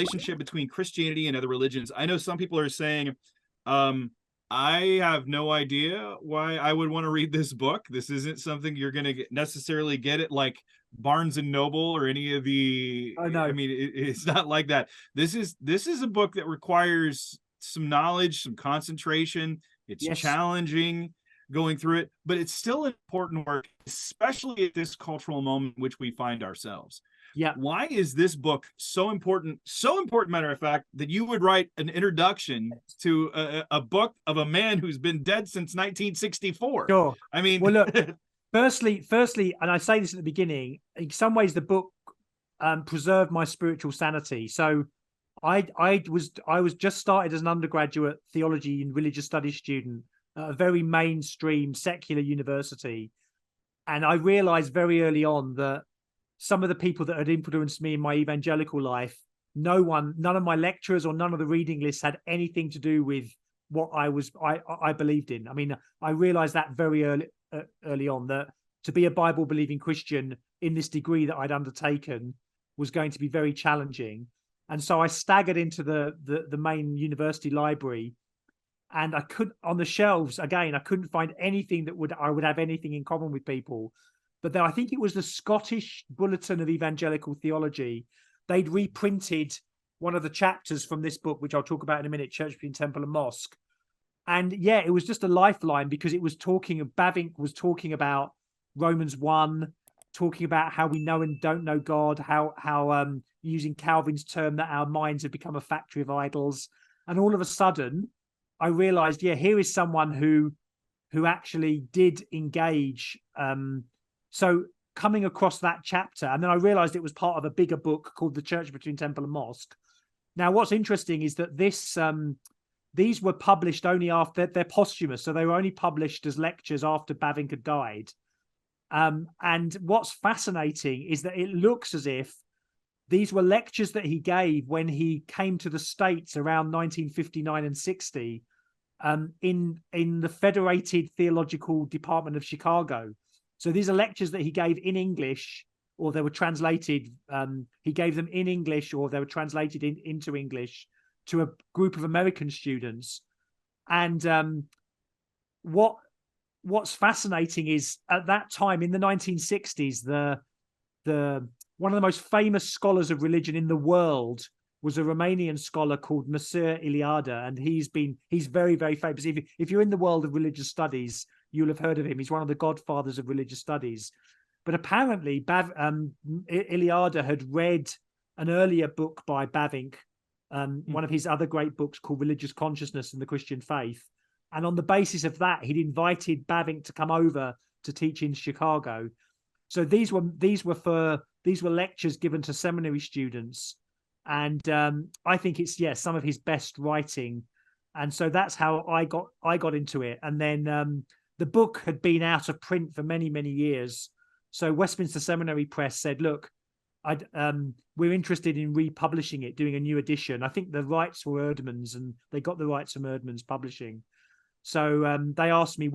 relationship between Christianity and other religions. I know some people are saying, I have no idea why I would want to read this book. This isn't something you're going to necessarily get at like Barnes and Noble or any of the. I know. I mean, it's not like that. This is a book that requires some knowledge, some concentration. It's challenging going through it, but it's still important work, especially at this cultural moment in which we find ourselves. Yeah. Why is this book so important? So important, matter of fact, that you would write an introduction to a book of a man who's been dead since 1964. Sure. I mean, well, look, firstly, and I say this at the beginning, in some ways the book preserved my spiritual sanity. So I was just started as an undergraduate theology and religious studies student at a very mainstream secular university. And I realized very early on that some of the people that had influenced me in my evangelical life, none of my lecturers or none of the reading lists had anything to do with what I believed in. I mean, I realized that very early on, that to be a Bible believing Christian in this degree that I'd undertaken was going to be very challenging. And so I staggered into the main university library, and I couldn't, on the shelves again, I couldn't find anything that I would have anything in common with people. But then I think it was the Scottish Bulletin of Evangelical Theology. They'd reprinted one of the chapters from this book, which I'll talk about in a minute, Church Between Temple and Mosque. And yeah, it was just a lifeline, because it was Bavinck was talking about Romans 1, talking about how we know and don't know God, how using Calvin's term that our minds have become a factory of idols. And all of a sudden, I realized, here is someone who actually did engage. So coming across that chapter, and then I realized it was part of a bigger book called The Church Between Temple and Mosque. Now, what's interesting is that these were published only after they're posthumous. So they were only published as lectures after Bavinck had died. And what's fascinating is that it looks as if these were lectures that he gave when he came to the States around 1959 and 60 in the Federated Theological Department of Chicago. So these are lectures that he gave in English, or they were translated. He gave them in English, or they were translated into English to a group of American students. And what's fascinating is at that time in the 1960s, the one of the most famous scholars of religion in the world was a Romanian scholar called Mircea Eliade, and he's very, very famous. If you're in the world of religious studies, you'll have heard of him. He's one of the godfathers of religious studies. But apparently, Eliade had read an earlier book by Bavinck, one of his other great books called Religious Consciousness and the Christian Faith. And on the basis of that, he'd invited Bavinck to come over to teach in Chicago. So these were lectures given to seminary students. And I think it's, some of his best writing. And so that's how I got into it. And then the book had been out of print for many, many years. So Westminster Seminary Press said, look, we're interested in republishing it, doing a new edition. I think the rights were Erdmann's, and they got the rights from Erdmann's Publishing. So they asked me,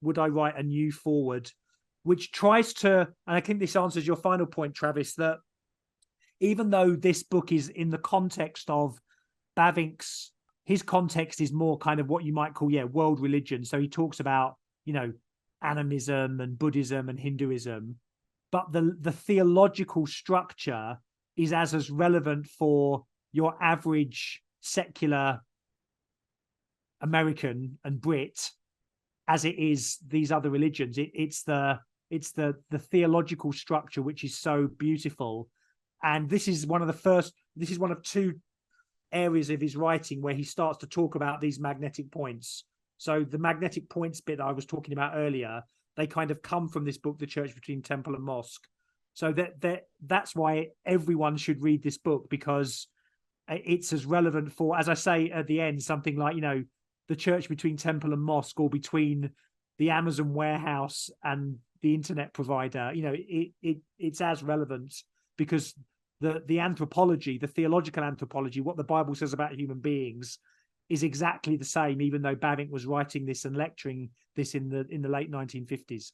would I write a new foreword, which tries to, and I think this answers your final point, Travis, that even though this book is in the context of Bavinck's, his context is more kind of what you might call, world religion. So he talks about, animism and Buddhism and Hinduism, but the theological structure is as relevant for your average secular American and Brit as it is these other religions. It's the theological structure which is so beautiful. And this is one of two areas of his writing where he starts to talk about these magnetic points. So the magnetic points bit I was talking about earlier, they kind of come from this book, The Church Between Temple and Mosque. So that's why everyone should read this book, because it's as relevant for, as I say at the end, something like, the church between temple and mosque, or between the Amazon warehouse and the internet provider. It's as relevant, because the anthropology, the theological anthropology, what the Bible says about human beings, is exactly the same, even though Bavinck was writing this and lecturing this in the late 1950s.